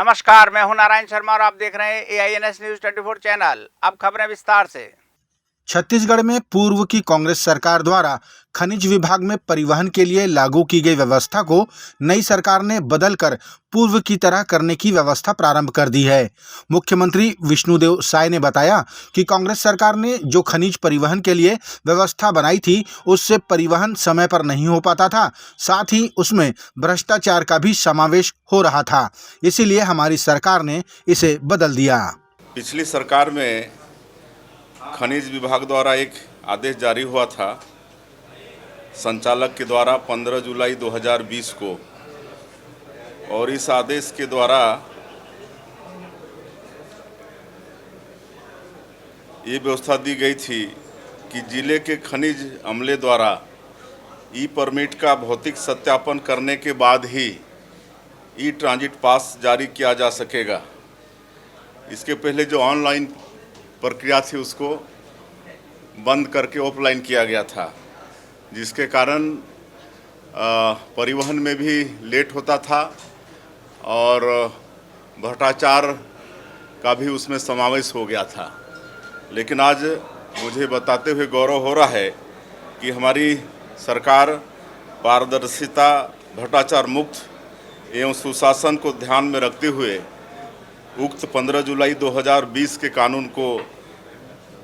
नमस्कार, मैं हूं नारायण शर्मा और आप देख रहे हैं AINS न्यूज 24 चैनल। अब खबरें विस्तार से। छत्तीसगढ़ में पूर्व की कांग्रेस सरकार द्वारा खनिज विभाग में परिवहन के लिए लागू की गई व्यवस्था को नई सरकार ने बदलकर पूर्व की तरह करने की व्यवस्था प्रारंभ कर दी है। मुख्यमंत्री विष्णुदेव साय ने बताया कि कांग्रेस सरकार ने जो खनिज परिवहन के लिए व्यवस्था बनाई थी उससे परिवहन समय पर नहीं हो पाता था, साथ ही उसमें भ्रष्टाचार का भी समावेश हो रहा था। इसीलिए हमारी सरकार ने इसे बदल दिया। पिछली सरकार में खनिज विभाग द्वारा एक आदेश जारी हुआ था संचालक के द्वारा 15 जुलाई 2020 को, और इस आदेश के द्वारा ये व्यवस्था दी गई थी कि जिले के खनिज अमले द्वारा ई परमिट का भौतिक सत्यापन करने के बाद ही ई ट्रांजिट पास जारी किया जा सकेगा। इसके पहले जो ऑनलाइन प्रक्रिया थी उसको बंद करके ऑफलाइन किया गया था, जिसके कारण परिवहन में भी लेट होता था और भ्रष्टाचार का भी उसमें समावेश हो गया था। लेकिन आज मुझे बताते हुए गौरव हो रहा है कि हमारी सरकार पारदर्शिता, भ्रष्टाचार मुक्त एवं सुशासन को ध्यान में रखते हुए उक्त 15 जुलाई 2020 के कानून को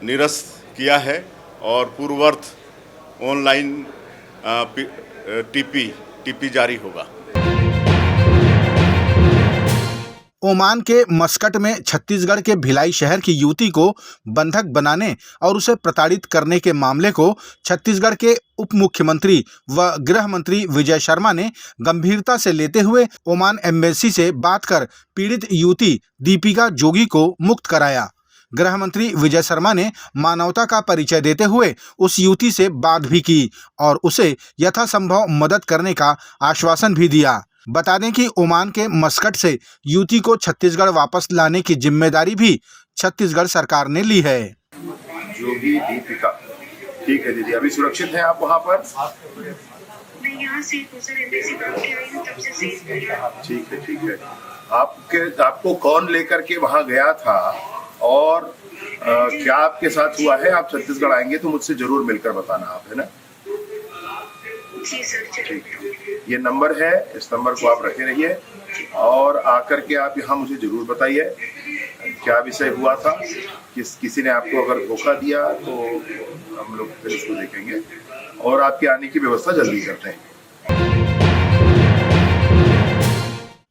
निरस्त किया है और पूर्ववत ऑनलाइन टीपी जारी होगा। ओमान के मस्कट में छत्तीसगढ़ के भिलाई शहर की युवती को बंधक बनाने और उसे प्रताड़ित करने के मामले को छत्तीसगढ़ के उप मुख्यमंत्री व गृह मंत्री विजय शर्मा ने गंभीरता से लेते हुए ओमान एम्बेसी से बात कर पीड़ित युवती दीपिका जोगी को मुक्त कराया। गृह मंत्री विजय शर्मा ने मानवता का परिचय देते हुए उस युवती से बात भी की और उसे यथासंभव मदद करने का आश्वासन भी दिया। बता दें कि ओमान के मस्कट से युवती को छत्तीसगढ़ वापस लाने की जिम्मेदारी भी छत्तीसगढ़ सरकार ने ली है। जोगी दीपिका, ठीक है दीदी, अभी सुरक्षित हैं आप वहाँ पर? मैं यहाँ से एम्बेसी काम के आई हूँ, तब से सेफ है। ठीक है। आपको कौन लेकर के वहाँ गया था और क्या आपके साथ हुआ है? आप छत्तीसगढ़ आएंगे तो मुझसे जरूर मिलकर बताना आप, है ना? जी सर, ठीक है। ये नंबर है, इस नंबर को आप रखे रहिए और आकर के आप यहाँ मुझे जरूर बताइए क्या विषय हुआ था। किसी ने आपको अगर धोखा दिया तो हम लोग फिर उसको देखेंगे और आपके आने की व्यवस्था जल्दी करते हैं।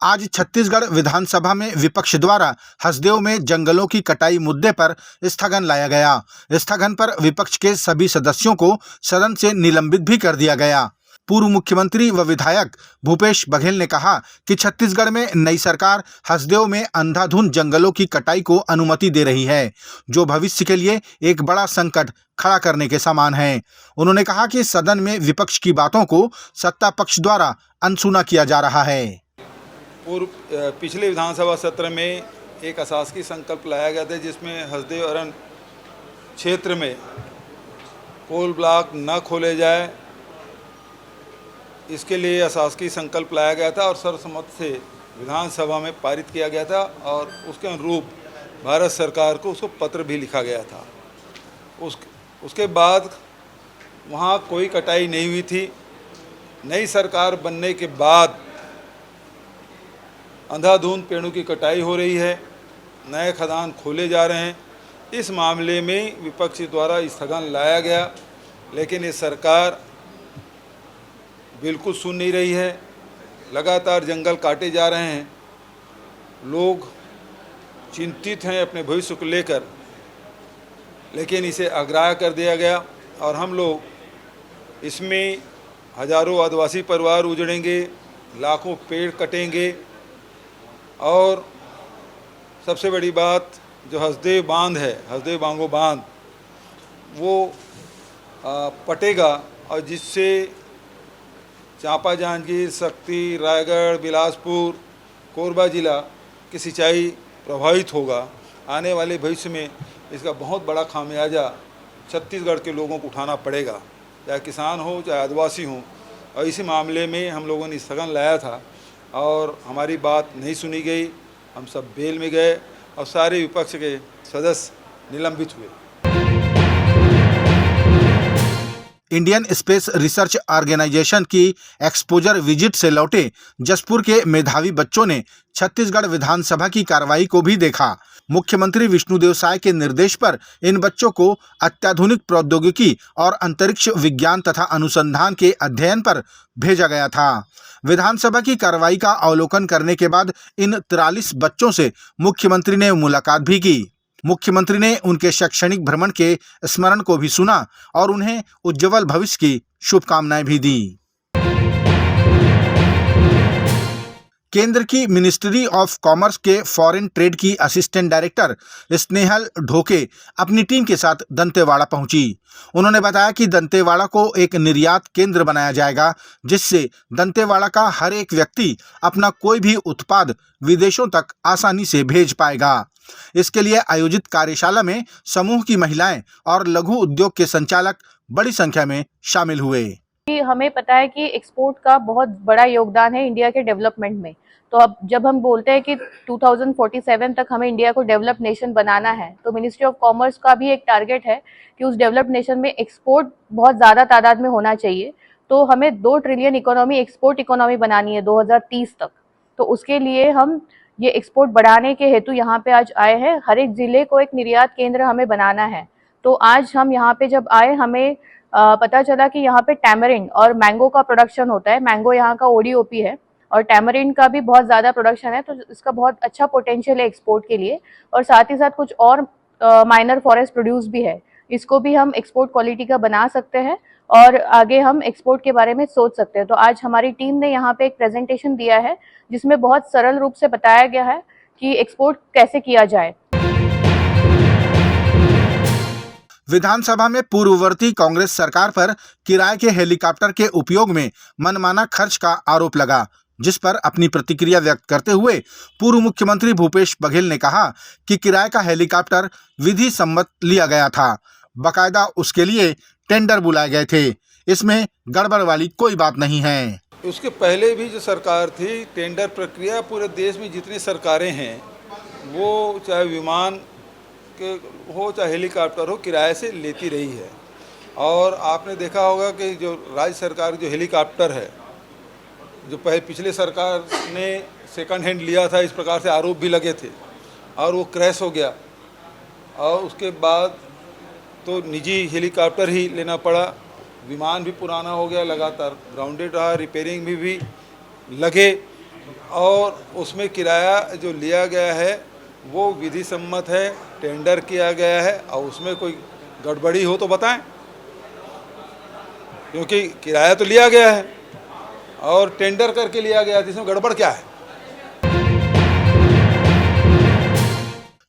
आज छत्तीसगढ़ विधानसभा में विपक्ष द्वारा हसदेव में जंगलों की कटाई मुद्दे पर स्थगन लाया गया। स्थगन पर विपक्ष के सभी सदस्यों को सदन से निलंबित भी कर दिया गया। पूर्व मुख्यमंत्री व विधायक भूपेश बघेल ने कहा कि छत्तीसगढ़ में नई सरकार हसदेव में अंधाधुंध जंगलों की कटाई को अनुमति दे रही है, जो भविष्य के लिए एक बड़ा संकट खड़ा करने के समान है। उन्होंने कहा कि सदन में विपक्ष की बातों को सत्ता पक्ष द्वारा अनसुना किया जा रहा है। पिछले विधानसभा सत्र में एक अशासकीय संकल्प लाया गया था जिसमें हसदेव अरण्य क्षेत्र में कोल ब्लॉक न खोले जाए, इसके लिए अशासकीय संकल्प लाया गया था और सर्वसम्मति से विधानसभा में पारित किया गया था और उसके अनुरूप भारत सरकार को उसको पत्र भी लिखा गया था। उसके बाद वहाँ कोई कटाई नहीं हुई थी। नई सरकार बनने के बाद अंधाधुंध पेड़ों की कटाई हो रही है, नए खदान खोले जा रहे हैं। इस मामले में विपक्ष द्वारा स्थगन लाया गया, लेकिन ये सरकार बिल्कुल सुन नहीं रही है। लगातार जंगल काटे जा रहे हैं। लोग चिंतित हैं अपने भविष्य को लेकर, लेकिन इसे अग्राह्य कर दिया गया और हम लोग इसमें हजारों आदिवासी परिवार उजड़ेंगे, लाखों पेड़ कटेंगे और सबसे बड़ी बात जो हसदेव बांध है, हसदेव बांगो बांध, वो पटेगा और जिससे चांपा, जांजगीर, शक्ति, रायगढ़, बिलासपुर, कोरबा जिला की सिंचाई प्रभावित होगा। आने वाले भविष्य में इसका बहुत बड़ा खामियाजा छत्तीसगढ़ के लोगों को उठाना पड़ेगा, चाहे किसान हो चाहे आदिवासी हो। और इसी मामले में हम लोगों ने स्थगन लाया था और हमारी बात नहीं सुनी गई। हम सब बेल में गए और सारे विपक्ष के सदस्य निलंबित हुए। इंडियन स्पेस रिसर्च ऑर्गेनाइजेशन की एक्सपोजर विजिट से लौटे जसपुर के मेधावी बच्चों ने छत्तीसगढ़ विधानसभा की कार्रवाई को भी देखा। मुख्यमंत्री विष्णुदेव साय के निर्देश पर इन बच्चों को अत्याधुनिक प्रौद्योगिकी और अंतरिक्ष विज्ञान तथा अनुसंधान के अध्ययन पर भेजा गया था। विधानसभा की कार्रवाई का अवलोकन करने के बाद इन 43 बच्चों से मुख्यमंत्री ने मुलाकात भी की। मुख्यमंत्री ने उनके शैक्षणिक भ्रमण के स्मरण को भी सुना और उन्हें उज्जवल भविष्य की शुभकामनाएं भी दी। केंद्र की मिनिस्ट्री ऑफ कॉमर्स के फॉरेन ट्रेड की असिस्टेंट डायरेक्टर स्नेहल ढोके अपनी टीम के साथ दंतेवाड़ा पहुंची। उन्होंने बताया कि दंतेवाड़ा को एक निर्यात केंद्र बनाया जाएगा, जिससे दंतेवाड़ा का हर एक व्यक्ति अपना कोई भी उत्पाद विदेशों तक आसानी से भेज पाएगा। इसके लिए आयोजित कार्यशाला में समूह की महिलाएं और लघु उद्योग के संचालक बड़ी संख्या में शामिल हुए। हमें पता है कि एक्सपोर्ट का बहुत बड़ा योगदान है इंडिया के डेवलपमेंट में। तो अब जब हम बोलते हैं कि 2047 तक हमें इंडिया को डेवलप नेशन बनाना है, तो मिनिस्ट्री ऑफ कॉमर्स का भी एक टारगेट है कि उस डेवलप नेशन में एक्सपोर्ट बहुत ज़्यादा तादाद में होना चाहिए। तो हमें 2 ट्रिलियन इकोनॉमी एक्सपोर्ट इकोनॉमी बनानी है 2030 तक। तो उसके लिए हम ये एक्सपोर्ट बढ़ाने के हेतु यहाँ पे आज आए हैं। हर एक ज़िले को एक निर्यात केंद्र हमें बनाना है। तो आज हम यहाँ पे जब आए, हमें पता चला कि यहाँ पे टैमरिंड और मैंगो का प्रोडक्शन होता है। मैंगो यहाँ का ODOP है और टैमरिंड का भी बहुत ज़्यादा प्रोडक्शन है। तो इसका बहुत अच्छा पोटेंशियल है एक्सपोर्ट के लिए। और साथ ही साथ कुछ और माइनर फॉरेस्ट प्रोड्यूस भी है, इसको भी हम एक्सपोर्ट क्वालिटी का बना सकते हैं और आगे हम एक्सपोर्ट के बारे में सोच सकते हैं। तो आज हमारी टीम ने यहाँ पे एक प्रेजेंटेशन दिया है जिसमें बहुत सरल रूप से बताया गया है कि एक्सपोर्ट कैसे किया जाए। विधानसभा में पूर्ववर्ती कांग्रेस सरकार पर किराए के हेलीकॉप्टर के उपयोग में मनमाना खर्च का आरोप लगा, जिस पर अपनी प्रतिक्रिया व्यक्त करते हुए पूर्व मुख्यमंत्री भूपेश बघेल ने कहा कि किराए का हेलीकॉप्टर विधि सम्मत लिया गया था, बाकायदा उसके लिए टेंडर बुलाए गए थे, इसमें गड़बड़ वाली कोई बात नहीं है। उसके पहले भी जो सरकार थी, टेंडर प्रक्रिया पूरे देश में जितनी सरकारें हैं, वो चाहे विमान के हो चाहे हेलीकॉप्टर हो, किराए से लेती रही है। और आपने देखा होगा कि जो राज्य सरकार जो हेलीकॉप्टर है, जो पिछले सरकार ने सेकंड हैंड लिया था, इस प्रकार से आरोप भी लगे थे और वो क्रैश हो गया। और उसके बाद तो निजी हेलीकॉप्टर ही लेना पड़ा। विमान भी पुराना हो गया, लगातार ग्राउंडेड रहा, रिपेयरिंग भी लगे और उसमें किराया जो लिया गया है वो विधि सम्मत है, टेंडर किया गया है। और उसमें कोई गड़बड़ी हो तो बताएं, क्योंकि किराया तो लिया गया है और टेंडर करके लिया गया है, इसमें गड़बड़ क्या है?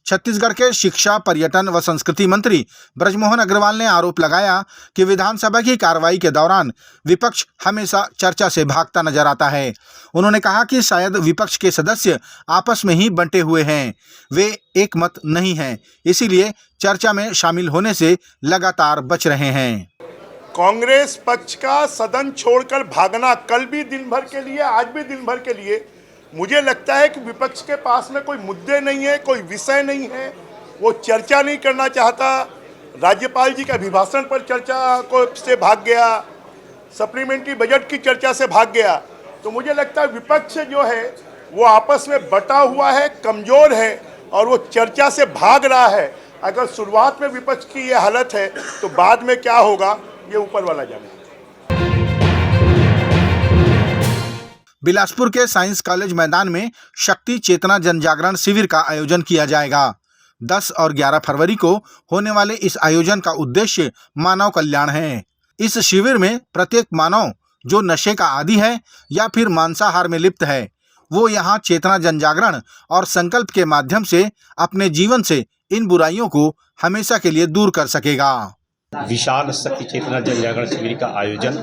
छत्तीसगढ़ के शिक्षा, पर्यटन व संस्कृति मंत्री ब्रजमोहन अग्रवाल ने आरोप लगाया कि विधानसभा की कार्रवाई के दौरान विपक्ष हमेशा चर्चा से भागता नजर आता है। उन्होंने कहा कि शायद विपक्ष के सदस्य आपस में ही बंटे हुए हैं, वे एक मत नहीं हैं, इसीलिए चर्चा में शामिल होने से लगातार बच रहे हैं। कांग्रेस पक्ष का सदन छोड़कर भागना, कल भी दिन भर के लिए, आज भी दिन भर के लिए, मुझे लगता है कि विपक्ष के पास में कोई मुद्दे नहीं है, कोई विषय नहीं है, वो चर्चा नहीं करना चाहता। राज्यपाल जी के अभिभाषण पर चर्चा को से भाग गया, सप्लीमेंट्री बजट की चर्चा से भाग गया। तो मुझे लगता है विपक्ष जो है वो आपस में बटा हुआ है, कमज़ोर है और वो चर्चा से भाग रहा है। अगर शुरुआत में विपक्ष की ये हालत है तो बाद में क्या होगा ये ऊपर वाला जाने। बिलासपुर के साइंस कॉलेज मैदान में शक्ति चेतना जन जागरण शिविर का आयोजन किया जाएगा। 10 और 11 फरवरी को होने वाले इस आयोजन का उद्देश्य मानव कल्याण है। इस शिविर में प्रत्येक मानव जो नशे का आदी है या फिर मांसाहार में लिप्त है, वो यहाँ चेतना जन जागरण और संकल्प के माध्यम से अपने जीवन से इन बुराइयों को हमेशा के लिए दूर कर सकेगा। विशाल शक्ति चेतना जन जागरण शिविर का आयोजन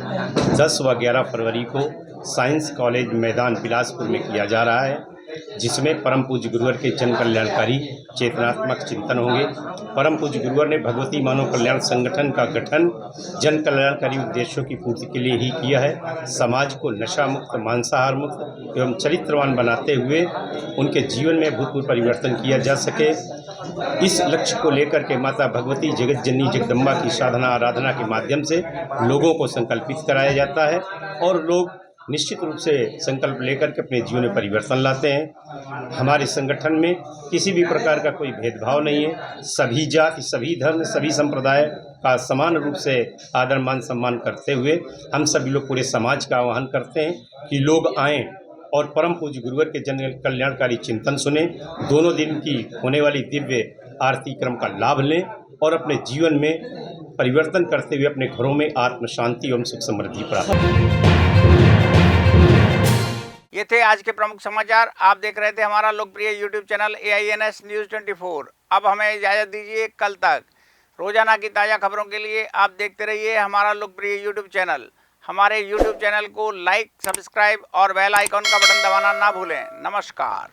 10 व 11 फरवरी को साइंस कॉलेज मैदान बिलासपुर में किया जा रहा है। जिसमें परम पूज्य गुरुवर के जन कल्याणकारी चेतनात्मक चिंतन होंगे। परम पूज्य गुरुवर ने भगवती मानव कल्याण संगठन का गठन जन कल्याणकारी उद्देश्यों की पूर्ति के लिए ही किया है। समाज को नशा मुक्त, मांसाहार मुक्त एवं चरित्रवान बनाते हुए उनके जीवन में भूतपूर्व परिवर्तन किया जा सके, इस लक्ष्य को लेकर के माता भगवती जगत जननी जगदम्बा की साधना आराधना के माध्यम से लोगों को संकल्पित कराया जाता है और लोग निश्चित रूप से संकल्प लेकर के अपने जीवन में परिवर्तन लाते हैं। हमारे संगठन में किसी भी प्रकार का कोई भेदभाव नहीं है। सभी जाति, सभी धर्म, सभी संप्रदाय का समान रूप से आदर मान सम्मान करते हुए हम सभी लोग पूरे समाज का आह्वान करते हैं कि लोग आएँ और परम पूज्य गुरुवर के जन कल्याणकारी चिंतन सुने, दोनों दिन की होने वाली दिव्य आरती क्रम का लाभ लें और अपने जीवन में परिवर्तन करते हुए अपने घरों में आत्म शांति एवं सुख समृद्धि प्राप्त करें। ये थे आज के प्रमुख समाचार। आप देख रहे थे हमारा लोकप्रिय यूट्यूब चैनल AINS न्यूज़ 24। अब हमें इजाज़त दीजिए, कल तक रोजाना की ताज़ा खबरों के लिए आप देखते रहिए हमारा लोकप्रिय यूट्यूब चैनल। हमारे यूट्यूब चैनल को लाइक, सब्सक्राइब और बेल आइकॉन का बटन दबाना ना भूलें। नमस्कार।